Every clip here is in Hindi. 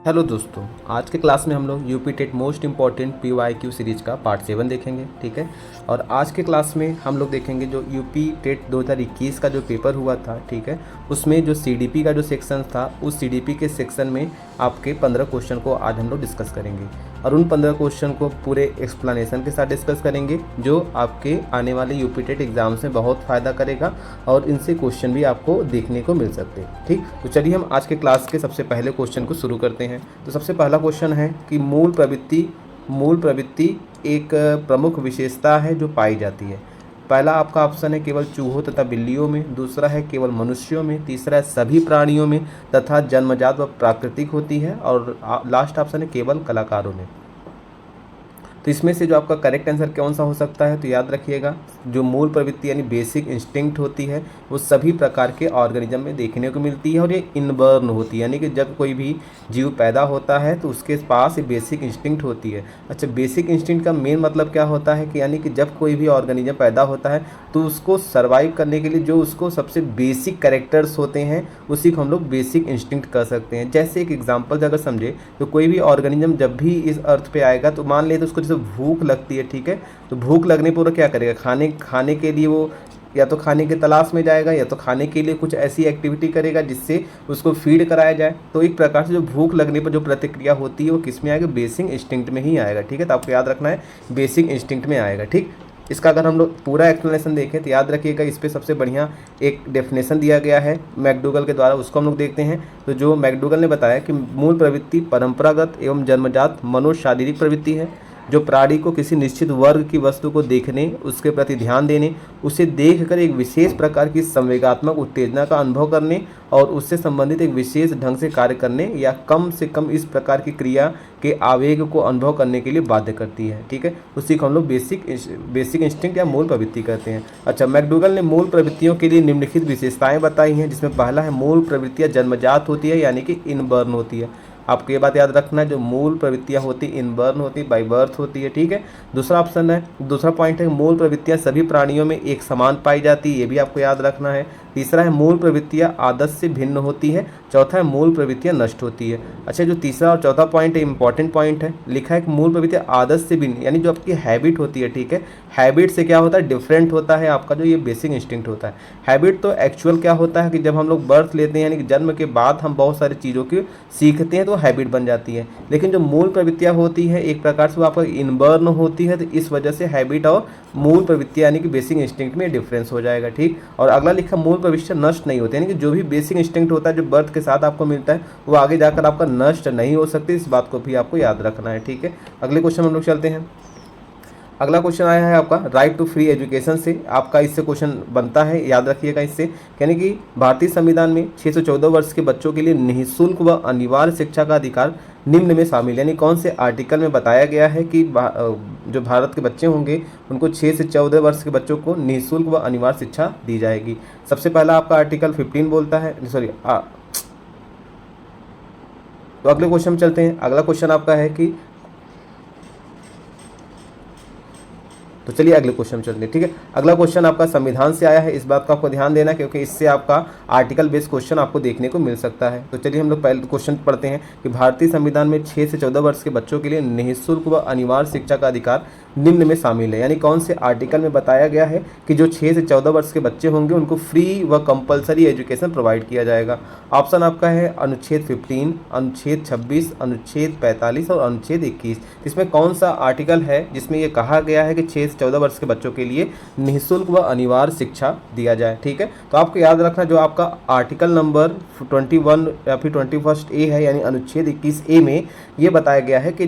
हेलो दोस्तों, आज के क्लास में हम लोग UP TET most important PYQ series का पार्ट 7 देखेंगे। ठीक है। और आज के क्लास में हम लोग देखेंगे जो यूपी टेट 2021 का जो पेपर हुआ था। ठीक है। उसमें जो CDP का जो सेक्शन था, उस CDP के सेक्शन में आपके 15 क्वेश्चन को आज हम लोग डिस्कस करेंगे और उन 15 क्वेश्चन को पूरे एक्सप्लेनेशन के साथ डिस्कस करेंगे, जो आपके आने वाले यूपी टेट एग्जाम्स में बहुत फ़ायदा करेगा और इनसे क्वेश्चन भी आपको देखने को मिल सकते हैं। ठीक। तो चलिए हम आज के क्लास के सबसे पहले क्वेश्चन को शुरू करते हैं। तो सबसे पहला क्वेश्चन है कि मूल प्रवृत्ति एक प्रमुख विशेषता है जो पाई जाती है। पहला आपका ऑप्शन है केवल चूहों तथा बिल्लियों में, दूसरा है केवल मनुष्यों में, तीसरा है सभी प्राणियों में तथा जन्मजात व प्राकृतिक होती है, और लास्ट ऑप्शन है केवल कलाकारों में। तो इसमें से जो आपका करेक्ट आंसर कौन सा हो सकता है, तो याद रखिएगा, जो मूल प्रवृत्ति यानी बेसिक इंस्टिंक्ट होती है वो सभी प्रकार के ऑर्गेनिज्म में देखने को मिलती है और ये इनबर्न होती है, यानी कि जब कोई भी जीव पैदा होता है तो उसके पास ये बेसिक इंस्टिंक्ट होती है। अच्छा, बेसिक इंस्टिंक्ट का मेन मतलब क्या होता है कि यानी कि जब कोई भी ऑर्गेनिज्म पैदा होता है तो उसको सर्वाइव करने के लिए जो उसको सबसे बेसिक कैरेक्टर्स होते हैं उसी को हम लोग बेसिक इंस्टिंक्ट कर सकते हैं। जैसे एक एग्जांपल अगर समझे तो कोई भी ऑर्गेनिज्म जब भी इस अर्थ पे आएगा तो मान ले तो उसको जैसे भूख लगती है। ठीक है। तो भूख लगने पर वो क्या करेगा, खाने के लिए वो या तो खाने के तलाश में जाएगा या तो खाने के लिए कुछ ऐसी एक्टिविटी करेगा जिससे उसको फीड कराया जाए। तो एक प्रकार से जो भूख लगने पर जो प्रतिक्रिया होती है वो किस में आएगा, बेसिक इंस्टिंक्ट में ही आएगा। ठीक है। तो आपको याद रखना है बेसिक इंस्टिंक्ट में आएगा। ठीक। इसका अगर हम लोग पूरा एक्सप्लेनेशन देखें तो याद रखिएगा, इस पर सबसे बढ़िया एक डेफिनेशन दिया गया है मैकडूगल के द्वारा, उसको हम लोग देखते हैं। तो जो मैकडूगल ने बताया कि मूल प्रवृत्ति परंपरागत एवं जन्मजात मनोशारीरिक प्रवृत्ति है जो प्राणी को किसी निश्चित वर्ग की वस्तु को देखने, उसके प्रति ध्यान देने, उसे देखकर एक विशेष प्रकार की संवेगात्मक उत्तेजना का अनुभव करने और उससे संबंधित एक विशेष ढंग से कार्य करने या कम से कम इस प्रकार की क्रिया के आवेग को अनुभव करने के लिए बाध्य करती है। ठीक है। उसी को हम लोग बेसिक इंस्टिंक्ट या मूल प्रवृत्ति कहते हैं। अच्छा, मैकडूगल ने मूल प्रवृत्तियों के लिए निम्नलिखित विशेषताएं बताई हैं, जिसमें पहला है मूल प्रवृत्तियां जन्मजात होती है यानी कि इनबर्न होती है। आपको ये बात याद रखना है, जो मूल प्रवृत्तियां होती इनबर्न होती, बाय बर्थ होती है। ठीक है। दूसरा पॉइंट है मूल प्रवृत्तियां सभी प्राणियों में एक समान पाई जाती है, ये भी आपको याद रखना है। तीसरा है मूल प्रवृत्तियां आदत से भिन्न होती है। चौथा है मूल प्रवृत्तियां नष्ट होती है। अच्छा, जो तीसरा और चौथा पॉइंट है इंपॉर्टेंट पॉइंट है, लिखा है कि मूल प्रवृत्तियां आदत से भिन्न यानी जो आपकी हैबिट होती है। ठीक है। हैबिट से क्या होता है, डिफरेंट होता है आपका जो ये बेसिक इंस्टिंक्ट होता है। हैबिट तो एक्चुअल क्या होता है कि जब हम लोग बर्थ लेते हैं यानी कि जन्म के बाद हम बहुत सारी चीज़ों की सीखते हैं तो हैबिट बन जाती है, लेकिन जो मूल प्रवृत्तियां होती है एक प्रकार से वो आपका इनबर्न होती है। तो इस वजह से हैबिट और मूल प्रवृत्तियां यानी कि बेसिक इंस्टिंक्ट में डिफरेंस हो जाएगा। ठीक। और अगला लिखा मूल प्रवृत्तियां नष्ट नहीं होती, यानी कि जो भी बेसिक इंस्टिंक्ट होता है जो बर्थ के साथ आपको मिलता है वो आगे जाकर आपका नष्ट नहीं हो सकती, इस बात को भी आपको याद रखना है। ठीक है। अगले क्वेश्चन हम लोग चलते हैं। अगला क्वेश्चन आया है आपका राइट टू फ्री एजुकेशन से। आपका इससे क्वेश्चन बनता है, याद रखिएगा इससे, यानी कि भारतीय संविधान में 6 से 14 वर्ष के बच्चों के लिए निःशुल्क व अनिवार्य शिक्षा का अधिकार निम्न में शामिल, यानी कौन से आर्टिकल में बताया गया है कि जो भारत के बच्चे होंगे उनको 6 से 14 वर्ष के बच्चों को निःशुल्क व अनिवार्य शिक्षा दी जाएगी। सबसे पहला आपका आर्टिकल 15 बोलता है, तो अगले क्वेश्चन में चलते हैं। अगला क्वेश्चन आपका है कि, तो चलिए अगले क्वेश्चन चलते हैं। ठीक है। अगला क्वेश्चन आपका संविधान से आया है, इस बात का आपको ध्यान देना क्योंकि इससे आपका आर्टिकल बेस्ड क्वेश्चन आपको देखने को मिल सकता है। तो चलिए हम लोग पहले क्वेश्चन पढ़ते हैं कि भारतीय संविधान में 6 से 14 वर्ष के बच्चों के लिए निःशुल्क व अनिवार्य शिक्षा का अधिकार निम्न में शामिल है, यानी कौन से आर्टिकल में बताया गया है कि जो 6 से 14 वर्ष के बच्चे होंगे उनको फ्री व कंपलसरी एजुकेशन प्रोवाइड किया जाएगा। ऑप्शन आपका है अनुच्छेद 15, अनुच्छेद 26, अनुच्छेद 45 और अनुच्छेद 21। इसमें कौन सा आर्टिकल है जिसमें ये कहा गया है कि 6 से 14 वर्ष के बच्चों के लिए निःशुल्क व अनिवार्य शिक्षा दिया जाए। ठीक है। तो आपको याद रखना जो आपका आर्टिकल नंबर 21 या फिर 21 ए है, यानी अनुच्छेद 21 ए में ये बताया गया है कि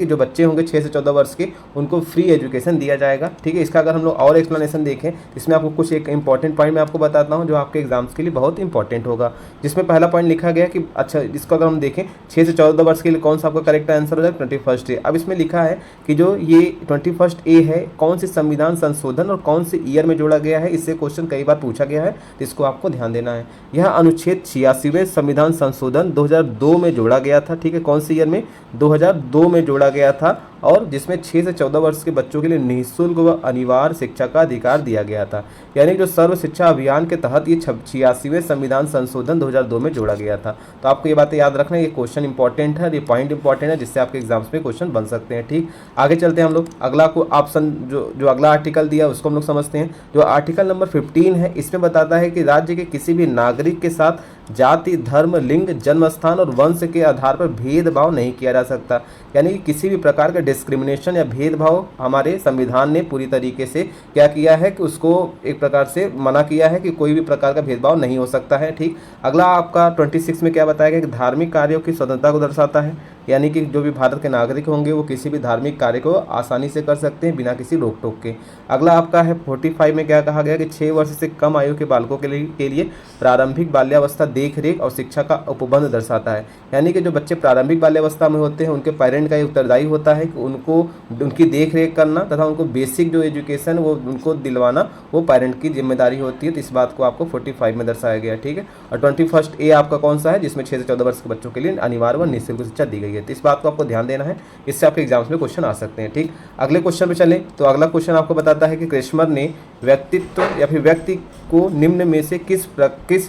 जो बच्चे होंगे 6 से 14 वर्ष के उनको फ्री एजुकेशन दिया जाएगा। ठीक है। इसका अगर हम लोग और एक्सप्लेनेशन देखें इसमें आपको कुछ एक इंपॉर्टेंट पॉइंट मैं आपको बताता हूं जो आपके एग्जाम्स के लिए बहुत इंपॉर्टेंट होगा, जिसमें पहला पॉइंट लिखा गया कि, अच्छा इसको अगर हम देखें 6 से 14 वर्ष के लिए कौन सा आपका करेक्ट आंसर हो जाएगा, 21 ए। अब इसमें लिखा है कि जो ये 21 ए है कौन से संविधान संशोधन और कौन से ईयर में जोड़ा गया है, इससे क्वेश्चन कई बार पूछा गया है, तो इसको आपको ध्यान देना है। यह अनुच्छेद 86वें संविधान संशोधन 2002 में जोड़ा गया था। ठीक है। कौन से ईयर में, 2002 में जोड़ा गया था। और जिसमें 6 से 14 वर्ष के बच्चों के लिए निःशुल्क व अनिवार्य शिक्षा का अधिकार दिया गया था। यानी जो सर्व शिक्षा अभियान के तहत ये 86वें संविधान संशोधन 2002 में जोड़ा गया था। तो आपको ये बातें याद रखना, ये क्वेश्चन इंपॉर्टेंट है, ये पॉइंट इंपॉर्टेंट है, जिससे आपके एग्जाम्स में क्वेश्चन बन सकते हैं। ठीक, आगे चलते हैं हम लोग। अगला को ऑप्शन जो अगला आर्टिकल दिया उसको हम लोग समझते हैं। जो आर्टिकल नंबर 15 है, इसमें बताता है कि राज्य के किसी भी नागरिक के साथ जाति, धर्म, लिंग, जन्म स्थान और वंश के आधार पर भेदभाव नहीं किया जा सकता। यानी कि किसी भी प्रकार का डिस्क्रिमिनेशन या भेदभाव हमारे संविधान ने पूरी तरीके से क्या किया है कि उसको एक प्रकार से मना किया है कि कोई भी प्रकार का भेदभाव नहीं हो सकता है। ठीक, अगला आपका 26 में क्या बताया गया कि धार्मिक कार्यों की स्वतंत्रता को दर्शाता है। यानी कि जो भी भारत के नागरिक होंगे वो किसी भी धार्मिक कार्य को आसानी से कर सकते हैं बिना किसी रोक टोक के। अगला आपका है 45 में क्या कहा गया कि 6 वर्ष से कम आयु के बालकों के लिए प्रारंभिक बाल्यावस्था देख रेख और शिक्षा का उपबंध दर्शाता है। यानी कि जो बच्चे प्रारंभिक बाल्यावस्था में होते हैं उनके पेरेंट का ये उत्तरदायी होता है कि उनको उनकी देख रेख करना तथा उनको बेसिक जो एजुकेशन वो उनको दिलवाना वो पेरेंट की जिम्मेदारी होती है। तो इस बात को आपको 45 में दर्शाया गया है। ठीक है, और 21 ए आपका कौन सा है, जिसमें 6 से 14 वर्ष के बच्चों के लिए अनिवार्य व निःशुल्क शिक्षा दी गई है। तो इस बात को आपको ध्यान देना है, इससे आपके एग्जाम्स में क्वेश्चन आ सकते हैं। ठीक, अगले क्वेश्चन पे चलें तो अगला क्वेश्चन आपको बताता है कि क्रिस्मर ने व्यक्तित्व या फिर व्यक्ति को निम्न में से किस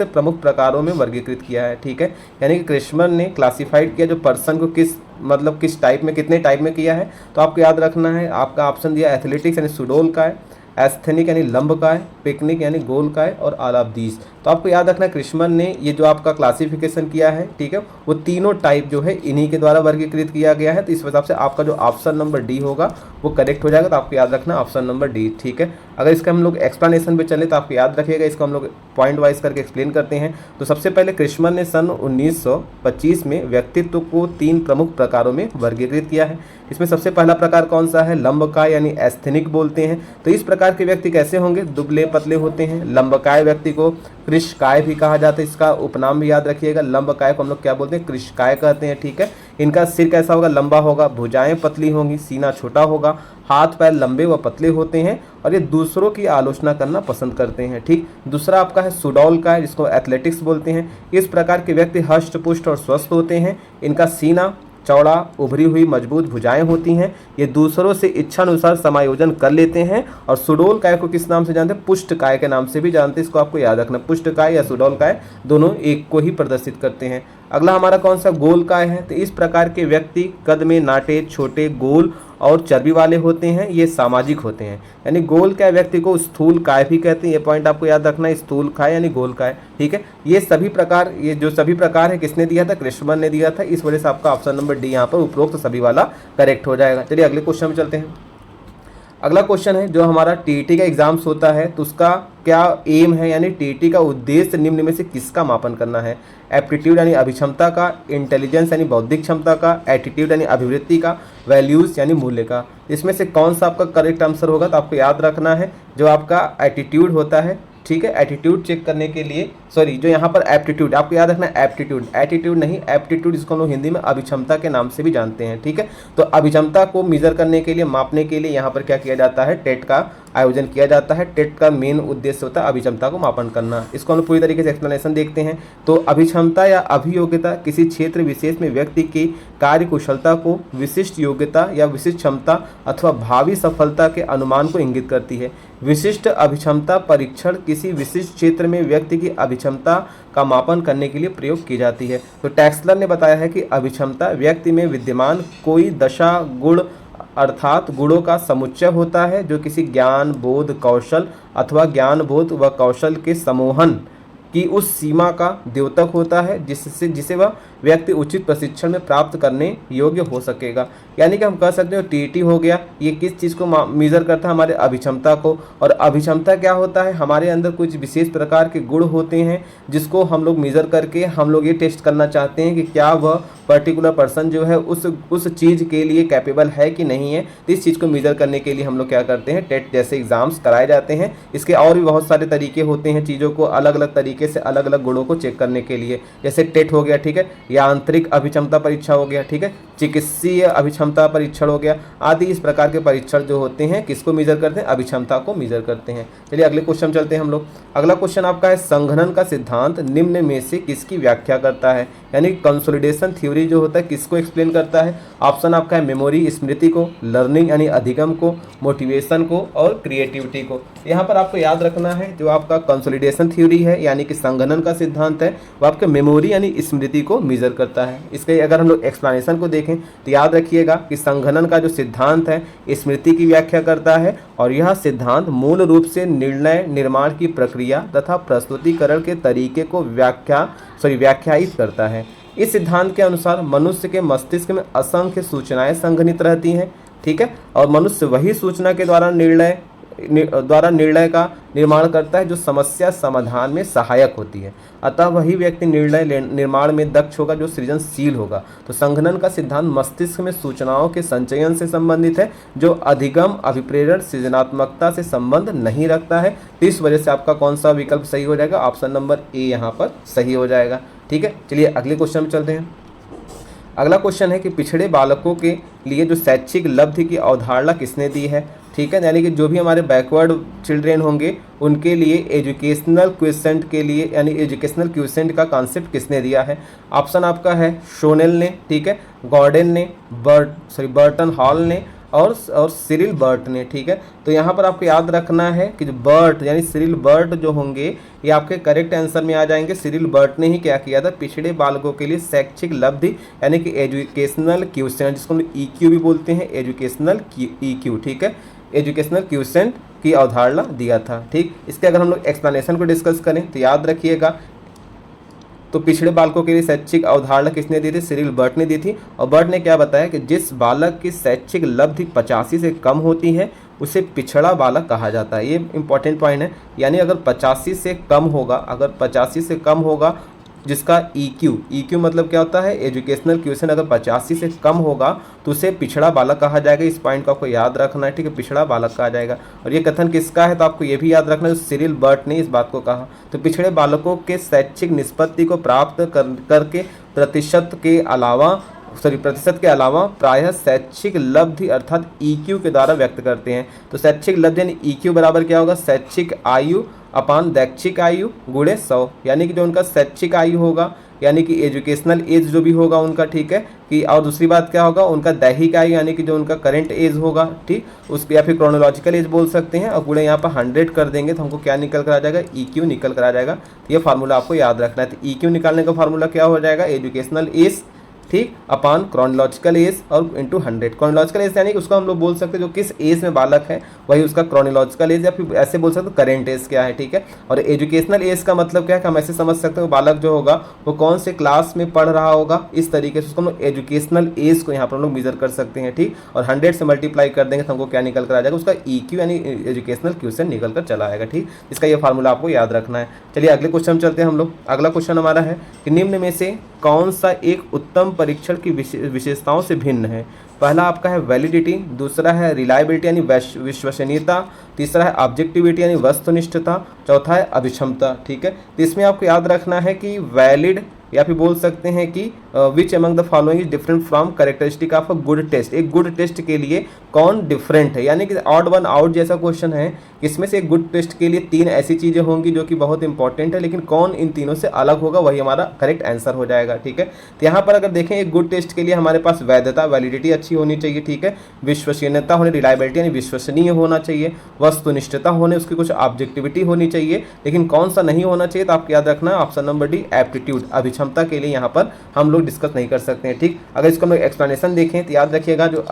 प्रमुख प्रकारों में वर्गीकृत किया है। ठीक है, यानी कि क्रिस्मर ने क्लासिफाइड किया जो पर्सन को किस टाइप में, कितने टाइप में किया है। तो आपको याद रखना है, आपका ऑप्शन दिया एथलेटिक्स यानी सुडोल का है, एस्थेनिक यानी लंब का है, पिकनिक यानी गोल का है और ऑल ऑफ दीज। तो आपको याद रखना क्रिस्मर ने ये जो आपका क्लासिफिकेशन किया है, ठीक है, वो तीनों टाइप जो है इन्हीं के द्वारा वर्गीकृत किया गया है। तो इस हिसाब से आपका जो ऑप्शन नंबर डी होगा वो करेक्ट हो जाएगा। तो आपको याद रखना ऑप्शन नंबर डी। ठीक है, अगर इसका हम लोग एक्सप्लेनेशन पे चले तो आपको याद रखिएगा, इसको हम लोग पॉइंट वाइज करके एक्सप्लेन करते हैं। तो सबसे पहले क्रिस्मर ने सन 1925 में व्यक्तित्व को 3 प्रमुख प्रकारों में वर्गीकृत किया है। इसमें सबसे पहला प्रकार कौन सा है, लंबकाय यानी एस्थेनिक बोलते हैं। तो इस प्रकार के व्यक्ति कैसे होंगे, दुबले पतले होते हैं। लंबकाय व्यक्ति को कृशकाय भी कहा जाता है, इसका उपनाम भी याद रखिएगा। लंबकाय को हम लोग क्या बोलते हैं, कृशकाय कहते हैं। ठीक है, इनका सिर कैसा होगा, लंबा होगा, भुजाएं पतली होंगी, सीना छोटा होगा, हाथ पैर लंबे व पतले होते हैं और ये दूसरों की आलोचना करना पसंद करते हैं। ठीक, दूसरा आपका है सुडौल का है, जिसको एथलेटिक्स बोलते हैं। इस प्रकार के व्यक्ति हष्ट पुष्ट और स्वस्थ होते हैं। इनका सीना चौड़ा, उभरी हुई मजबूत भुजाएं होती हैं। ये दूसरों से इच्छानुसार समायोजन कर लेते हैं। और सुडौल काय को किस नाम से जानते हैं, पुष्ट काय के नाम से भी जानते हैं। इसको आपको याद रखना, पुष्ट काय या सुडौल काय दोनों एक को ही प्रदर्शित करते हैं। अगला हमारा कौन सा, गोल काय है। तो इस प्रकार के व्यक्ति कद में नाटे, छोटे, गोल और चर्बी वाले होते हैं। ये सामाजिक होते हैं। यानी गोल काय व्यक्ति को स्थूल काय भी कहते हैं। ये पॉइंट आपको याद रखना है, स्थूल काय यानी गोल काय। ठीक है, ये सभी प्रकार है किसने दिया था, क्रिस्मर ने दिया था। इस वजह से आपका ऑप्शन नंबर डी यहाँ पर उपरोक्त सभी वाला करेक्ट हो जाएगा। चलिए अगले क्वेश्चन में चलते हैं। अगला क्वेश्चन है जो हमारा टीईटी का एग्जाम्स होता है तो उसका क्या एम है, यानी टीईटी का उद्देश्य निम्न में से किसका मापन करना है। एप्टीट्यूड यानी अभिक्षमता का, इंटेलिजेंस यानी बौद्धिक क्षमता का, एटीट्यूड यानी अभिवृत्ति का, वैल्यूज यानी मूल्य का। इसमें से कौन सा आपका करेक्ट आंसर होगा, तो आपको याद रखना है जो आपका एटीट्यूड होता है। ठीक है, एटीट्यूड चेक करने के लिए, सॉरी जो यहाँ पर एप्टीट्यूड, आपको याद रखना है एप्टीट्यूड, एटीट्यूड नहीं एप्टीट्यूड, इसको हम लोग हिंदी में अभिक्षमता के नाम से भी जानते हैं। ठीक है, तो अभिक्षमता को मेजर करने के लिए, मापने के लिए यहाँ पर क्या किया जाता है, टेट का आयोजन किया जाता है। टेट का मेन उद्देश्य होता है अभिक्षमता को मापन करना। इसको हम लोग पूरी तरीके से एक्सप्लेनेशन देखते हैं। तो अभिक्षमता या अभियोग्यता किसी क्षेत्र विशेष में व्यक्ति की कार्य कुशलता को, विशिष्ट योग्यता या विशिष्ट क्षमता अथवा भावी सफलता के अनुमान को इंगित करती है। विशिष्ट अभिक्षमता परीक्षण किसी विशिष्ट क्षेत्र में व्यक्ति की अभिक्षमता का मापन करने के लिए प्रयोग की जाती है। तो टैक्सलर ने बताया है कि अभिक्षमता व्यक्ति में विद्यमान कोई दशा, गुण अर्थात गुणों का समुच्चय होता है जो किसी ज्ञान, बोध, कौशल अथवा ज्ञान, बोध व कौशल के समूहन की उस सीमा का द्योतक होता है जिसे वह व्यक्ति उचित प्रशिक्षण में प्राप्त करने योग्य हो सकेगा। यानी कि हम कह सकते हो टीईटी हो गया, ये किस चीज़ को मेज़र करता है, हमारे अभिक्षमता को। और अभिक्षमता क्या होता है, हमारे अंदर कुछ विशेष प्रकार के गुण होते हैं जिसको हम लोग मेज़र करके हम लोग ये टेस्ट करना चाहते हैं कि क्या वह पर्टिकुलर पर्सन जो है उस चीज़ के लिए कैपेबल है कि नहीं है। तो इस चीज़ को मेज़र करने के लिए हम लोग क्या करते हैं, टेट जैसे एग्जाम्स कराए जाते हैं। इसके और भी बहुत सारे तरीके होते हैं, चीज़ों को अलग अलग तरीके से अलग अलग गुणों को चेक करने के लिए। जैसे टेट हो गया, ठीक है, यांत्रिक अभिक्षमता परीक्षण हो गया, ठीक है, चिकित्सीय अभिक्षमता परीक्षण हो गया, आदि इस प्रकार के परीक्षण जो होते हैं किसको मेजर करते हैं, अभिक्षमता को मेजर करते हैं। चलिए अगले क्वेश्चन चलते हैं हम लोग। अगला क्वेश्चन आपका है संघनन का सिद्धांत निम्न में से किसकी व्याख्या करता है, यानी कंसोलिडेशन थ्योरी जो होता है किसको एक्सप्लेन करता है। ऑप्शन आपका है मेमोरी स्मृति को, लर्निंग यानी अधिगम को, मोटिवेशन को और क्रिएटिविटी को। यहाँ पर आपको याद रखना है जो आपका कंसोलिडेशन थ्योरी है यानी कि संघनन का सिद्धांत है वो आपके मेमोरी यानी स्मृति को मेजर करता है। इसके अगर हम लोग एक्सप्लेनेशन को देखें तो याद रखिएगा कि संघनन का जो सिद्धांत है स्मृति की व्याख्या करता है और यह सिद्धांत मूल रूप से निर्णय निर्माण की प्रक्रिया तथा प्रस्तुतिकरण के तरीके को व्याख्यायित करता है। इस सिद्धांत के अनुसार मनुष्य के मस्तिष्क में असंख्य सूचनाएं संघनित रहती हैं, ठीक है, और मनुष्य वही सूचना के द्वारा निर्णय का निर्माण करता है जो समस्या समाधान में सहायक होती है। अतः वही व्यक्ति निर्णय निर्माण में दक्ष होगा जो सृजनशील होगा। तो संघनन का सिद्धांत मस्तिष्क में सूचनाओं के संचयन से संबंधित है जो अधिगम अभिप्रेरण सृजनात्मकता से संबंध नहीं रखता है। इस वजह से आपका कौन सा विकल्प सही हो जाएगा, ऑप्शन नंबर ए यहाँ पर सही हो जाएगा, ठीक है। चलिए अगले क्वेश्चन में चलते हैं। अगला क्वेश्चन है कि पिछड़े बालकों के लिए जो शैक्षिक लब्धि की अवधारणा किसने दी है, ठीक है, यानी कि जो भी हमारे बैकवर्ड चिल्ड्रेन होंगे उनके लिए एजुकेशनल क्वेश्चन के लिए यानी एजुकेशनल क्वेश्चन का कॉन्सेप्ट किसने दिया है। ऑप्शन आपका है शोनेल ने, ठीक है, गॉर्डन ने, बर्टन हॉल ने और सिरिल बर्ट ने, ठीक है। तो यहाँ पर आपको याद रखना है कि जो बर्ट यानी सिरिल बर्ट जो होंगे ये आपके करेक्ट आंसर में आ जाएंगे। सिरिल बर्ट ने ही क्या किया था, पिछड़े बालकों के लिए शैक्षिक लब्धि यानी कि एजुकेशनल क्वेश्चन जिसको हम EQ भी बोलते हैं, एजुकेशनल EQ, ठीक है, एजुकेशनल क्वेश्चन की अवधारणा दिया था, ठीक। इसके अगर हम लोग एक्सप्लेनेशन को डिस्कस करें तो याद रखिएगा तो पिछड़े बालकों के लिए शैक्षिक अवधारणा किसने दी थी, सिरिल बर्ट ने दी थी। और बर्ट ने क्या बताया कि जिस बालक की शैक्षिक लब्धि 85 से कम होती है उसे पिछड़ा बालक कहा जाता है। ये इंपॉर्टेंट पॉइंट है, यानी अगर 85 से कम होगा जिसका EQ मतलब क्या होता है, एजुकेशनल क्वेश्चन अगर 85 से कम होगा तो उसे पिछड़ा बालक कहा जाएगा। इस पॉइंट को आपको याद रखना है, ठीक है, पिछड़ा बालक कहा जाएगा। और ये कथन किसका है तो आपको ये भी याद रखना है, सिरिल बर्ट ने इस बात को कहा। तो पिछड़े बालकों के शैक्षिक निष्पत्ति को प्राप्त करके प्रतिशत के अलावा प्रायः शैक्षिक लब्धि अर्थात EQ के द्वारा व्यक्त करते हैं। तो शैक्षिक लब्धि यानी EQ बराबर क्या होगा, शैक्षिक आयु अपान दैक्षिक आयु गुणे 100, यानी कि जो उनका शैक्षिक आयु होगा यानी कि एजुकेशनल एज जो भी होगा उनका, ठीक है, कि और दूसरी बात क्या होगा उनका दैहिक आयु यानी कि जो उनका करंट एज होगा, ठीक, उसको या फिर क्रोनोलॉजिकल एज बोल सकते हैं। और गुणे यहाँ पर 100 कर देंगे तो हमको क्या निकल कर आ जाएगा, EQ निकल कर आ जाएगा। तो ये फार्मूला आपको याद रखना है। तो EQ निकालने का फार्मूला क्या हो जाएगा, एजुकेशनल एज, ठीक, अपान क्रोनोलॉजिकल एज और इंटू 100। क्रोनोलॉजिकल एज यानी कि उसको हम लोग बोल सकते हैं जो किस एज में बालक है वही उसका क्रोनोलॉजिकल एज या फिर ऐसे बोल सकते हो करेंट एज क्या है, ठीक है। और एजुकेशनल एज का मतलब क्या है कि हम ऐसे समझ सकते हो बालक जो होगा वो कौन से क्लास में पढ़ रहा होगा, इस तरीके से उसको हम लोग एजुकेशनल एज को यहाँ पर हम लोग मेजर कर सकते हैं, ठीक। और 100 से मल्टीप्लाई कर देंगे तो हमको क्या निकल कर आ जाएगा, उसका EQ यानी एजुकेशनल क्वेश्चन निकल कर चला आएगा, ठीक। इसका ये फार्मूला आपको याद रखना है। चलिए अगले क्वेश्चन में चलते हैं हम लोग। अगला क्वेश्चन हमारा है कि निम्न में से कौन सा एक उत्तम परीक्षण की विशेषताओं से भिन्न है। पहला आपका है वैलिडिटी, दूसरा है रिलायबिलिटी यानी विश्वसनीयता, तीसरा है ऑब्जेक्टिविटी यानी वस्तुनिष्ठता, चौथा है अभिक्षमता, ठीक है। तो इसमें आपको याद रखना है कि वैलिड या फिर बोल सकते हैं कि which among the following is different from characteristic of a good test. एक गुड टेस्ट के लिए कौन डिफरेंट है, यानी कि ऑड वन आउट जैसा क्वेश्चन है। इसमें से एक गुड टेस्ट के लिए 3 ऐसी चीज़ें होंगी जो कि बहुत इंपॉर्टेंट है, लेकिन कौन इन तीनों से अलग होगा वही हमारा करेक्ट आंसर हो जाएगा, ठीक है। तो यहाँ पर अगर देखें एक गुड टेस्ट के लिए हमारे पास वैधता वैलिडिटी अच्छी होनी चाहिए, ठीक है, विश्वसनीयता होनी रिलायबिलिटी यानी विश्वसनीय होना चाहिए, वस्तुनिष्ठता होने उसकी कुछ ऑब्जेक्टिविटी होनी चाहिए, लेकिन कौन सा नहीं होना चाहिए तो आपको याद रखना है ऑप्शन नंबर डी एप्टीट्यूड, अभिक्षमता के लिए यहाँ पर हम लोग डिस्कस नहीं कर सकते हैं, ठीक। अगर इसको हम लोग एक्सप्लेनेशन देखें तो याद रखिएगा जो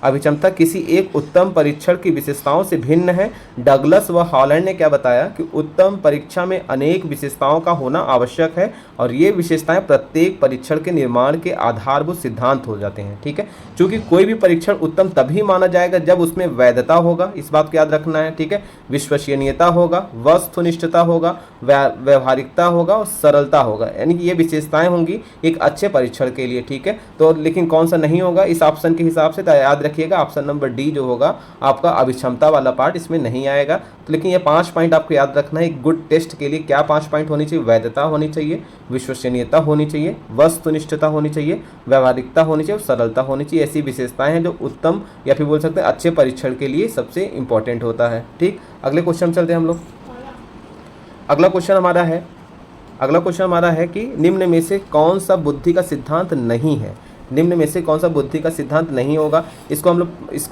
अभिक्षमता किसी एक उत्तम परीक्षण की विशेषताओं से भिन्न है। डगलस व हॉलैंड ने क्या बताया कि उत्तम परीक्षा में अनेक विशेषताओं का होना आवश्यक है और ये विशेषताएं प्रत्येक परीक्षण के निर्माण के आधारभूत सिद्धांत हो जाते हैं, ठीक है। क्योंकि कोई भी परीक्षण उत्तम तभी माना जाएगा जब उसमें वैधता होगा, इस बात को याद रखना है, ठीक है, विश्वसनीयता होगा, वस्तुनिष्ठता होगा, व्यवहारिकता होगा और सरलता होगा, यानी कि ये विशेषताएं होंगी एक अच्छे परीक्षण के लिए, ठीक है। तो लेकिन कौन सा नहीं होगा इस ऑप्शन के हिसाब से, तो याद रखिएगा ऑप्शन नंबर डी जो होगा आपका अभिक्षमता वाला पार्ट इसमें नहीं आएगा। तो लेकिन ये 5 पॉइंट आपको याद रखना है। एक गुड टेस्ट के लिए क्या 5 पॉइंट होनी चाहिए? वैधता होनी चाहिए, विश्वसनीयता होनी चाहिए, वस्तुनिष्ठता होनी चाहिए, व्यावहारिकता होनी चाहिए और सरलता होनी चाहिए। ऐसी विशेषताएं हैं जो उत्तम या फिर बोल सकते हैं अच्छे परीक्षण के लिए सबसे इंपॉर्टेंट होता है। ठीक, अगले क्वेश्चन चलते हैं हम लोग। अगला क्वेश्चन हमारा है कि निम्न में से कौन सा बुद्धि का सिद्धांत नहीं है? निम्न में से कौन सा बुद्धि का सिद्धांत नहीं होगा? इसको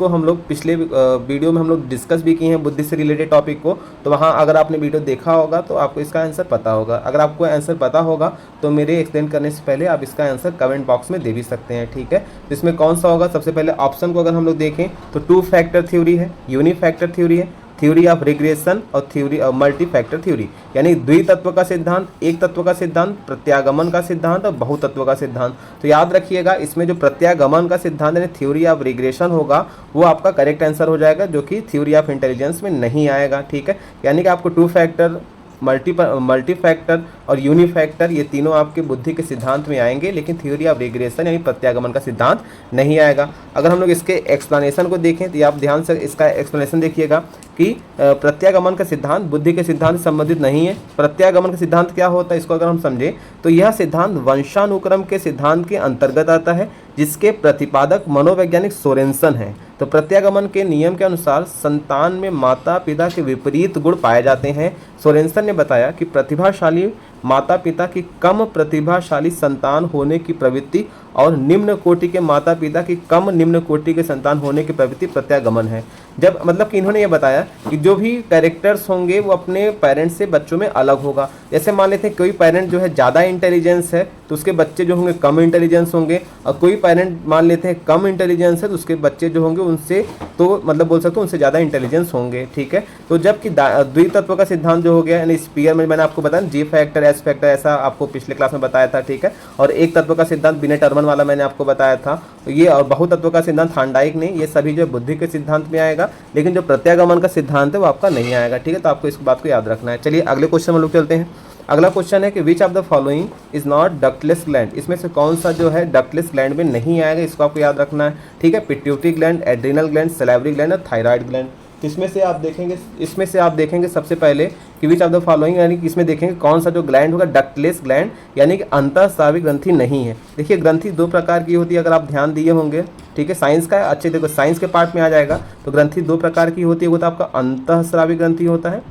हम लोग पिछले वीडियो में हम लोग डिस्कस भी किए हैं बुद्धि से रिलेटेड टॉपिक को। तो वहाँ अगर आपने वीडियो देखा होगा तो आपको इसका आंसर पता होगा। अगर आपको आंसर पता होगा तो मेरे एक्सप्लेन करने से पहले आप इसका आंसर कमेंट बॉक्स में दे भी सकते हैं। ठीक है, तो इसमें कौन सा होगा? सबसे पहले ऑप्शन को अगर हम लोग देखें तो 2 फैक्टर थ्योरी है, यूनिफैक्टर थ्योरी है, थ्योरी ऑफ रिग्रेशन और theory of multi factor theory, यानी द्वितत्व का सिद्धांत, एक तत्व का सिद्धांत, प्रत्यागमन का सिद्धांत और बहुतत्व का सिद्धांत। तो याद रखिएगा इसमें जो प्रत्यागमन का सिद्धांत यानी थ्योरी ऑफ रिग्रेशन होगा वो आपका करेक्ट आंसर हो जाएगा, जो कि थ्योरी ऑफ इंटेलिजेंस में नहीं आएगा। ठीक है, यानी कि आपको 2 फैक्टर, मल्टी फैक्टर और यूनिफैक्टर ये तीनों आपके बुद्धि के सिद्धांत में आएंगे, लेकिन थ्योरी ऑफ रिग्रेशन यानी प्रत्यागमन का सिद्धांत नहीं आएगा। अगर हम लोग इसके एक्सप्लेनेशन को देखें तो आप ध्यान से इसका एक्सप्लेनेशन देखिएगा कि प्रत्यागमन का सिद्धांत बुद्धि के सिद्धांत से संबंधित नहीं है। प्रत्यागमन का सिद्धांत क्या होता है इसको अगर हम समझें तो यह सिद्धांत वंशानुक्रम के सिद्धांत के अंतर्गत आता है, जिसके प्रतिपादक मनोवैज्ञानिक सोरेनसन हैं। तो प्रत्यागमन के नियम के अनुसार संतान में माता पिता के विपरीत गुण पाए जाते हैं। सोरेनसन ने बताया कि प्रतिभाशाली माता पिता की कम प्रतिभाशाली संतान होने की प्रवृत्ति और निम्न कोटि के माता पिता की कम निम्न कोटि के संतान होने की प्रवृत्ति प्रत्यागमन है। जब मतलब कि इन्होंने ये बताया कि जो भी कैरेक्टर्स होंगे वो अपने पेरेंट्स से बच्चों में अलग होगा। जैसे मान लेते हैं कोई पेरेंट जो है ज़्यादा इंटेलिजेंस है तो उसके बच्चे जो होंगे कम इंटेलिजेंस होंगे, और कोई पेरेंट मान लेते हैं कम इंटेलिजेंस है तो उसके बच्चे जो होंगे उनसे तो मतलब बोल सकते हो उनसे ज़्यादा इंटेलिजेंस होंगे। ठीक है, तो जबकि द्वितत्व का सिद्धांत जो हो गया यानी स्पीयर में मैंने आपको बताया जी फैक्टर एस फैक्टर ऐसा आपको पिछले क्लास में बताया था। ठीक है, और एक तत्व का सिद्धांत बिने टर्मन वाला मैंने आपको बताया था ये, और बहुतत्व का सिद्धांत थांडाइक ने, ये सभी जो बुद्धि के सिद्धांत में आएगा, लेकिन जो प्रत्यागमन का सिद्धांत है वो आपका नहीं आएगा। ठीक है, तो आपको इस बात को याद रखना है। चलिए अगले क्वेश्चन में लोग चलते हैं। अगला क्वेश्चन है कि which of the following is not ductless gland, इसमें से कौन सा जो है डक्टलेस ग्लैंड में नहीं आएगा, इसको आपको याद रखना है। ठीक है, pituitary gland, adrenal gland, salivary gland और थायराइड ग्लैंड। इसमें से आप देखेंगे सबसे पहले कि विच ऑफ द फॉलोइंग, यानी कि इसमें देखेंगे कौन सा जो ग्लैंड होगा डक्टलेस ग्लैंड यानी कि अंतःस्रावी ग्रंथि नहीं है। देखिए ग्रंथि 2 प्रकार की होती है अगर आप ध्यान दिए होंगे। ठीक है, साइंस का अच्छे देखो साइंस के पार्ट में आ जाएगा तो ग्रंथि 2 प्रकार की होती है। वो तो आपका अंतःस्रावी ग्रंथि होता है,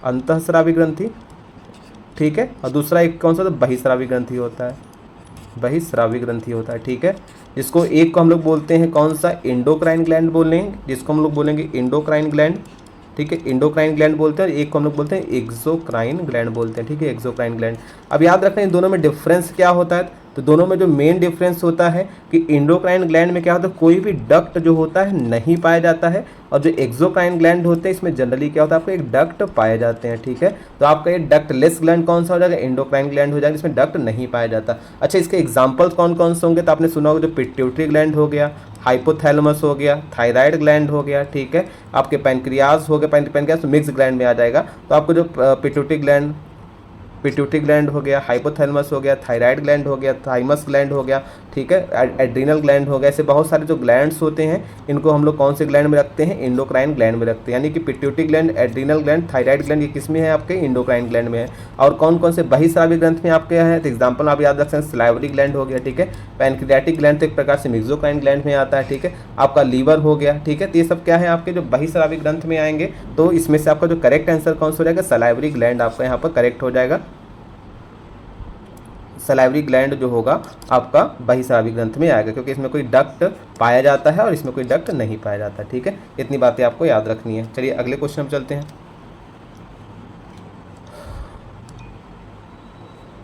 अंतःस्रावी ग्रंथि। ठीक है, और दूसरा एक कौन सा तो बहिस्रावी ग्रंथि होता है, बहिस्रावी ग्रंथि होता है। ठीक है, जिसको एक को हम लोग बोलते हैं कौन सा एंडोक्राइन ग्लैंड बोलेंगे, जिसको हम लोग बोलेंगे एंडोक्राइन ग्लैंड। ठीक है, एंडोक्राइन ग्लैंड बोलते हैं, और एक को हम लोग बोलते हैं एक्सोक्राइन ग्लैंड बोलते हैं। ठीक है, एक्सोक्राइन ग्लैंड। अब याद रखना इन दोनों में डिफरेंस क्या होता है, तो दोनों में जो मेन डिफरेंस होता है कि एंडोक्राइन ग्लैंड में क्या होता है कोई भी डक्ट जो होता है नहीं पाया जाता है, और जो एक्सोक्राइन ग्लैंड होते हैं इसमें जनरली क्या होता है आपको एक डक्ट पाए जाते हैं। ठीक है, तो आपका ये डक्टलेस ग्लैंड कौन सा हो जाएगा, एंडोक्राइन ग्लैंड हो जाएगा, इसमें डक्ट नहीं पाया जाता। अच्छा, इसके एग्जाम्पल्स कौन कौन से होंगे, तो आपने सुना होगा जो पिट्यूटरी ग्लैंड हो गया, हाइपोथैलेमस हो गया, थायराइड ग्लैंड हो गया। ठीक है, आपके पैनक्रियाज हो गया, पैनक्रियाज तो मिक्स ग्लैंड में आ जाएगा। तो आपको जो पिट्यूटरी ग्लैंड हो गया, हाइपोथैलेमस हो गया, थायराइड ग्लैंड हो गया, थाइमस ग्लैंड हो गया। ठीक है, एड्रिनल ग्लैंड हो गया। ऐसे बहुत सारे जो ग्लैंड्स होते हैं इनको हम लोग कौन से ग्लैंड में रखते हैं, एंडोक्राइन ग्लैंड में रखते हैं। यानी कि pituitary gland, adrenal gland, thyroid gland ये किस में है आपके एंडोक्राइन ग्लैंड में है। और कौन कौन से बहिस्रावी ग्रंथ में आपके हैं, तो एग्जाम्पल आप याद रख सकते हैं सैलिवरी ग्लैंड हो गया। ठीक है, पैनक्रियाटिक ग्लैंड तो एक प्रकार से मेसोक्राइन ग्लैंड में आता है। ठीक है, आपका लीवर हो गया। ठीक है, तो ये सब क्या है आपके जो बहिस्रावी ग्रंथ में आएंगे। तो इसमें से आपका जो करेक्ट आंसर कौन सा हो जाएगा, सैलिवरी ग्लैंड आपका यहाँ पर करेक्ट हो जाएगा। सैलिवरी ग्लैंड जो होगा आपका बहिस्रावी ग्रंथ में आएगा, क्योंकि इसमें कोई डक्ट पाया जाता है और इसमें कोई डक्ट नहीं पाया जाता। ठीक है, इतनी बातें आपको याद रखनी है। चलिए अगले क्वेश्चन हम चलते हैं।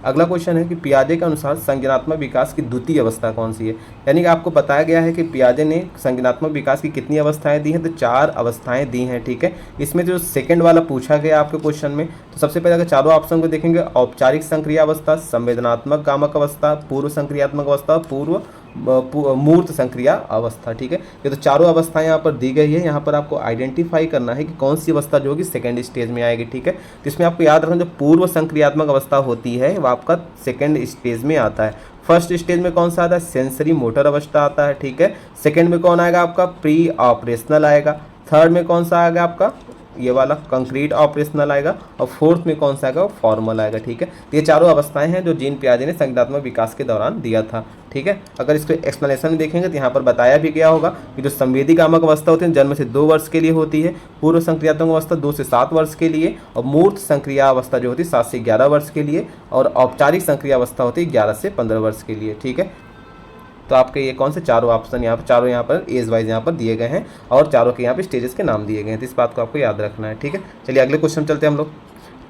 अगला क्वेश्चन है कि पियाजे के अनुसार संज्ञानात्मक विकास की द्वितीय अवस्था कौन सी है। यानी कि आपको बताया गया है कि पियाजे ने संज्ञानात्मक विकास की कितनी अवस्थाएं दी हैं, तो 4 अवस्थाएं दी हैं। ठीक है, इसमें जो सेकंड वाला पूछा गया आपके क्वेश्चन में, तो सबसे पहले अगर चारों ऑप्शन को देखेंगे, औपचारिक संक्रिया अवस्था, संवेदनात्मक कामक अवस्था, पूर्व संक्रियात्मक अवस्था, पूर्व मूर्त संक्रिया अवस्था। ठीक है, ये तो चारों अवस्थाएं यहाँ पर दी गई है। यहाँ पर आपको आइडेंटिफाई करना है कि कौन सी अवस्था जो होगी सेकंड स्टेज में आएगी। ठीक है, तो इसमें आपको याद रखना जो पूर्व संक्रियात्मक अवस्था होती है वो आपका सेकंड स्टेज में आता है। फर्स्ट स्टेज में कौन सा आता है, सेंसरी मोटर अवस्था आता है, ठीक है। सेकंड में कौन आएगा आपका, प्री ऑपरेशनल आएगा। थर्ड में कौन सा आएगा आपका, ये वाला कंक्रीट ऑपरेशनल आएगा। और फोर्थ में कौन सा आएगा, फॉर्मल आएगा, ठीक है। तो ये चारों अवस्थाएं हैं जो जीन पियाजे ने संज्ञानात्मक विकास के दौरान दिया था, ठीक है। अगर इसको एक्सप्लेनेशन में देखेंगे तो यहाँ पर बताया भी गया होगा कि जो संवेदी कामक अवस्था होती है जन्म से 2 वर्ष के लिए होती है, पूर्व संक्रियात्मक अवस्था 2 से 7 वर्ष के लिए, और मूर्त संक्रिया अवस्था जो होती है 7 से 11 वर्ष के लिए, और औपचारिक संक्रिया अवस्था होती है 11 से 15 वर्ष के लिए, ठीक है। तो आपके ये कौन से चारों ऑप्शन यहाँ पर, चारों यहाँ पर एज वाइज यहाँ पर दिए गए हैं और चारों के यहाँ पे स्टेजेस के नाम दिए गए हैं, तो इस बात को आपको याद रखना है, ठीक है। चलिए अगले क्वेश्चन चलते हैं हम लोग।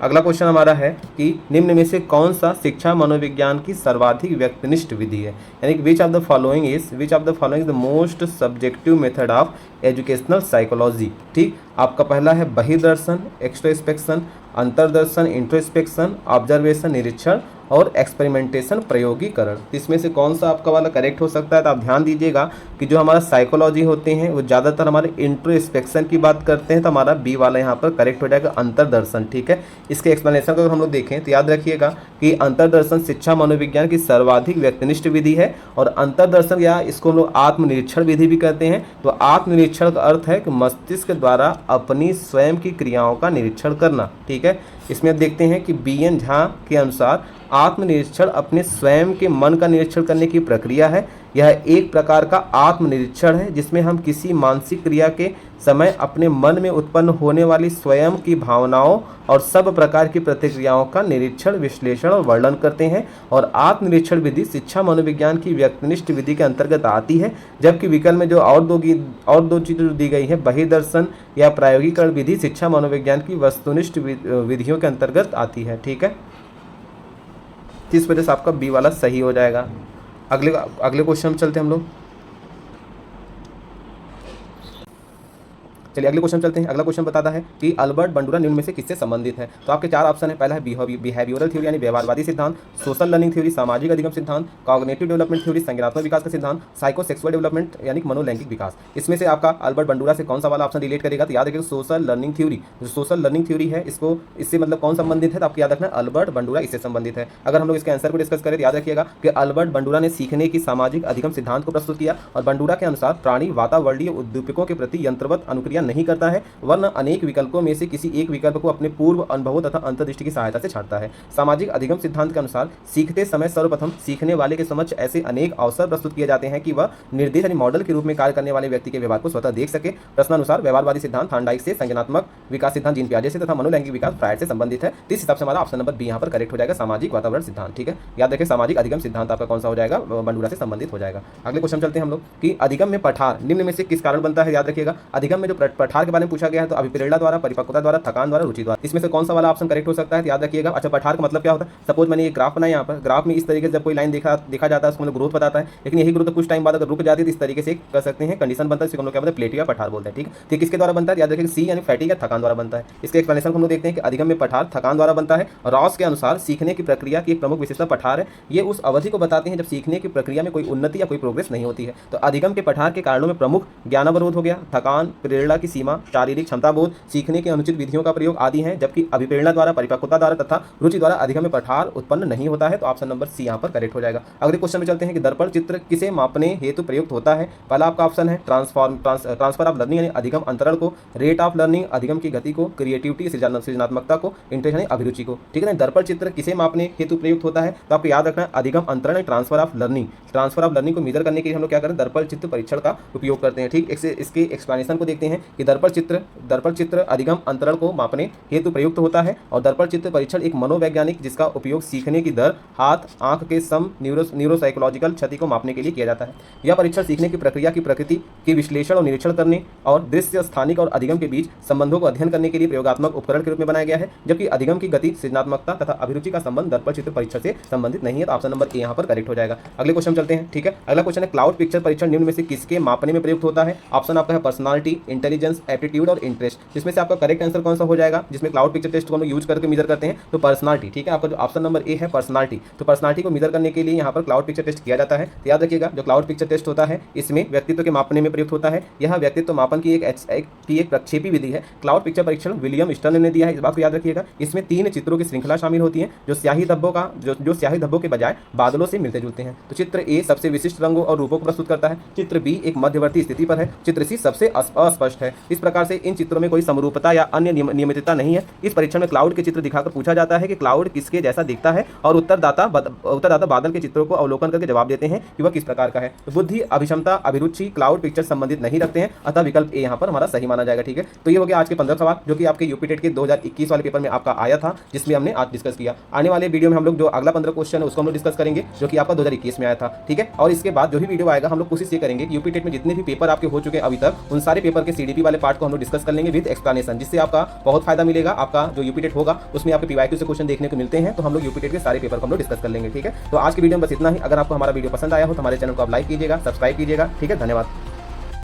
अगला क्वेश्चन हमारा है कि निम्न में से कौन सा शिक्षा मनोविज्ञान की सर्वाधिक व्यक्तिनिष्ठ विधि है, यानी कि which of the following is the most subjective method of educational psychology, ठीक। आपका पहला है बहिर्दर्शन, एक्सट्रोस्पेक्शन, अंतर्दर्शन इंट्रोस्पेक्शन, ऑब्जर्वेशन निरीक्षण, और एक्सपेरिमेंटेशन प्रयोगीकरण। इसमें से कौन सा आपका वाला करेक्ट हो सकता है, तो आप ध्यान दीजिएगा कि जो हमारा साइकोलॉजी होते हैं वो ज़्यादातर हमारे इंट्रोस्पेक्शन की बात करते हैं, तो हमारा बी वाला यहाँ पर करेक्ट हो जाएगा अंतर्दर्शन, ठीक है। इसके एक्सप्लेनेशन को अगर हम लोग देखें तो याद रखिएगा कि अंतर्दर्शन शिक्षा मनोविज्ञान की सर्वाधिक व्यक्तिनिष्ठ विधि है, और अंतर्दर्शन या इसको हम लोग आत्मनिरीक्षण विधि भी कहते हैं। तो आत्मनिरीक्षण का अर्थ है कि मस्तिष्क द्वारा अपनी स्वयं की क्रियाओं का निरीक्षण करना, ठीक है। इसमें देखते हैं कि बी.एन. झा के अनुसार आत्मनिरीक्षण अपने स्वयं के मन का निरीक्षण करने की प्रक्रिया है। यह एक प्रकार का आत्मनिरीक्षण है जिसमें हम किसी मानसिक क्रिया के समय अपने मन में उत्पन्न होने वाली स्वयं की भावनाओं और सब प्रकार की प्रतिक्रियाओं का निरीक्षण, विश्लेषण और वर्णन करते हैं। और आत्मनिरीक्षण विधि शिक्षा मनोविज्ञान की व्यक्तिनिष्ठ विधि के अंतर्गत आती है, जबकि विकल्प में जो और दो चीज़ें जो दी गई है, बहिर्दर्शन या प्रायोगिकरण विधि शिक्षा मनोविज्ञान की वस्तुनिष्ठ विधियों के अंतर्गत आती है, ठीक है। इस वजह से आपका बी वाला सही हो जाएगा। अगले क्वेश्चन में चलते हैं हम लोग। चलिए अगले क्वेश्चन चलते हैं। अगला क्वेश्चन बताता है कि अल्बर्ट बंडूरा निम्न में से किससे संबंधित है। तो आपके 4 ऑप्शन है। पहला है बिहेवियरल थ्योरी यानी व्यवहारवादी सिद्धांत, सोशल लर्निंग थ्योरी सामाजिक अधिगम सिद्धांत, कॉग्निटिव डेवलपमेंट थ्योरी संज्ञानात्मक विकास का सिद्धांत, साइकोसेक्सुअल डेवलपमेंट यानी मनोलैंगिक विकास। इसमें से आपका अल्बर्ट बंडूरा से कौन सा वाला ऑप्शन रिलेट करेगा, तो याद रखिएगा सोशल लर्निंग थ्योरी। जो सोशल लर्निंग थ्योरी है इसको इससे मतलब कौन संबंधित है, तो आपको याद रखना अल्बर्ट बंडूरा इससे संबंधित है। अगर हम लोग इसके आंसर को डिस्कस करें तो याद रखिएगा कि अल्बर्ट बंडूरा ने सीखने की सामाजिक अधिगम सिद्धांत को प्रस्तुत किया, और बंडूरा के अनुसार प्राणी वातावरणीय उद्दीपकों के प्रति यंत्रवत अनुक्रिया नहीं करता है, वरन अनेक विकल्पों में से किसी एक विकल्प को अपने पूर्व अनुभवों तथा अंतर्दृष्टि की सहायता से छांटता है। सामाजिक अधिगम सिद्धांत के अनुसार सीखते समय सर्वप्रथम सीखने वाले के समक्ष ऐसे अनेक अवसर प्रस्तुत किए जाते हैं कि वह निर्देश यानी मॉडल के रूप में कार्य करने वाले व्यक्ति के व्यवहार को स्वतः देख सके। प्रश्नानुसार व्यवहारवादी सिद्धांत थार्नडाइक से, संज्ञानात्मक विकास सिद्धांत जीन पियाजे से तथा मनोलैंगिक विकास फ्रायड से संबंधित है। इस हिसाब से हमारा ऑप्शन नंबर बी यहाँ पर करेक्ट हो जाएगा, सामाजिक वातावरण सिद्धांत, ठीक है। याद रखें सामाजिक अधिगम सिद्धांत आपका कौन सा हो जाएगा, बंडूरा से संबंधित हो जाएगा। अगले क्वेश्चन चलते हैं हम लोग कि अधिगम में पठार निम्न में से किस कारण बनता है। याद रखिएगा अधिगम में जो पठार के बारे में पूछा गया है, तो अभिप्रेरणा द्वारा, परिपक्वता द्वारा, थकान द्वारा, रुचि द्वारा। इसमें से कौन सा वाला ऑप्शन करेक्ट हो सकता है, याद रखिएगा। अच्छा पठार का मतलब क्या होता है, सपोज मैंने ये ग्राफ बनाया, यहाँ पर ग्राफ में इस तरीके से जब कोई लाइन देखा जाता है उसको मतलब ग्रोथ बताता है, लेकिन यही ग्रोथ कुछ टाइम बाद अगर रुक जाती है तो इस तरीके से कर सकते हैं कंडीशन बनता है, इसको हम लोग क्या बोलते हैं प्लेटिया पठार बोलते हैं, ठीक है। तो किसके द्वारा बनता है, याद रखिएगा सी यानी फैटिग या थकान द्वारा बनता है। इसके एक्सप्लेनेशन को हम लोग देखते हैं कि अधिगम में पठार थकान द्वारा बनता है। रॉस के अनुसार सीखने की प्रक्रिया की एक प्रमुख विशेषता पठार है। ये उस अवधि को बताते हैं जब सीखने की प्रक्रिया में कोई उन्नति या कोई प्रोग्रेस नहीं होती है। तो अधिगम के पठार के कारणों में प्रमुख ज्ञानावरोध हो गया, थकान, प्रेरणा की सीमा, शारीरिक क्षमता बोध, सीखने की अनुचित विधियों का प्रयोग आदि हैं, जबकि अभिप्रेरणा द्वारा, परिपक्वता द्वारा तथा रुचि द्वारा अधिगम में पठार उत्पन्न नहीं होता है। तो ऑप्शन नंबर सी यहाँ पर करेक्ट हो जाएगा। अगले क्वेश्चन में चलते हैं कि दर्पण चित्र किसे मापने हेतु प्रयुक्त होता है। पहला आपका ऑप्शन है ट्रांसफर ऑफ लर्निंग यानी अधिगम अंतरण को, रेट ऑफ लर्निंग अधिगम की गति को, क्रिएटिविटी सृजनात्मकता को, इंटरेस्ट यानी अभिरुचि को, ठीक है ना। दर्पण चित्र किसे मापने हेतु प्रयुक्त होता है, तो आपको याद रखना है अधिगम अंतरण, transfer of learning. Transfer of learning को मेजर करने के लिए हम लोग क्या करें, दर्पण चित्र परीक्षण का उपयोग करते हैं, ठीक। इसके एक्सप्लेनेशन को देखते हैं कि दर्पण चित्र अधिगम अंतरण को मापने हेतु प्रयुक्त होता है, और दर्पण चित्र परीक्षण एक मनोवैज्ञानिक जिसका उपयोग सीखने की दर, हाथ, आंख के सम, न्यूरोसाइकोलॉजिकल क्षति को मापने के लिए किया जाता है। यह परीक्षण सीखने की प्रक्रिया की प्रकृति की विश्लेषण और निरीक्षण करने और दृश्य, स्थानिक और अधिगम के बीच संबंधों को अध्ययन करने के लिए प्रयोगात्मक उपकरण के रूप में बनाया गया है, जबकि अधिगम की गति, सृजनात्मकता तथा अभिरुचि का संबंध दर्पण चित्र परीक्षण से संबंधित नहीं है। तो ऑप्शन नंबर ए यहाँ पर करेक्ट हो जाएगा। अगले क्वेश्चन चलते हैं, ठीक है। अगला क्वेश्चन है क्लाउड पिक्चर परीक्षण निम्न में से किसके मापने में प्रयुक्त होता है। ऑप्शन आपका है पर्सनालिटी, इंटेलिजेंस, इंटेलिजेंस, एप्टीट्यूड और इंटरेस्ट। जिसमें से आपका करेक्ट आंसर कौन सा हो जाएगा, जिसमें क्लाउड पिक्चर टेस्ट को हम यूज करके मेजर करते हैं, तो पर्सनालिटी। ठीक है, आपका जो ऑप्शन नंबर ए है पर्सनालिटी। तो पर्सनालिटी को मेजर करने के लिए यहाँ पर क्लाउड पिक्चर टेस्ट किया जाता है। तो याद रखिएगा, जो क्लाउड पिक्चर टेस्ट होता है इसमें व्यक्तित्व के मापने में प्रयुक्त होता है। यह व्यक्तित्व मापन की एक प्रक्षेपी विधि है। क्लाउड पिक्चर परीक्षण विलियम स्टर्न ने दिया है, इस बात को याद रखिएगा। इसमें 3 चित्रों की श्रृंखला शामिल होती है जो स्याही धब्बों के बजाय बादलों से मिलते जुलते हैं। तो चित्र ए सबसे विशिष्ट रंगों और रूपों को प्रस्तुत करता है, चित्र बी एक मध्यवर्ती स्थिति पर है, चित्र सी सबसे अस्पष्ट है। इस प्रकार से इन चित्रों में कोई समरूपता या अन्य नियमितता नहीं है। इस परीक्षण में क्लाउड के चित्र दिखाकर पूछा जाता है कि क्लाउड किसके जैसा दिखता है और उत्तरदाता बादल के चित्रों को अवलोकन करके जवाब देते हैं कि वह किस प्रकार का है। तो बुद्धि, अभिक्षमता, अभिरुचि क्लाउड पिक्चर संबंधित नहीं रखते हैं, अतः विकल्प ए यहाँ पर हमारा सही माना जाएगा। ठीक है, तो ये हो गया आज के 15 सवाल जो कि आपके यूपी टेट के 2021 वाले पेपर में आपका आया था, जिसमें हमने आज डिस्कस किया। आने वाले वीडियो में हम लोग जो अगला 15 क्वेश्चन है उसको हम लोग डिस्कस करेंगे जो कि आपका 2021 में आया था। ठीक है, और इसके बाद जो भी वीडियो आएगा हम लोग कोशिश ये करेंगे कि यूपी टेट में जितने भी पेपर आपके हो चुके हैं अभी तक उन सारे पेपर के सीडीपी वाले पार्ट को हम लोग डिस्कस कर लेंगे विद एक्सप्लेनेशन, जिससे आपका बहुत फायदा मिलेगा। आपका जो यूपी टेट होगा उसमें आपके पीवाईक्यू से क्वेश्चन देखने को मिलते हैं, तो हम लोग यूपी टेट के सारे पेपर को हम लोग डिस्कस कर लेंगे। ठीक है, तो आज की वीडियो में बस इतना ही। अगर आपको हमारा वीडियो पसंद आया हो तो हमारे चैनल को आप लाइक कीजिएगा, सब्सक्राइब कीजिएगा। ठीक है, धन्यवाद।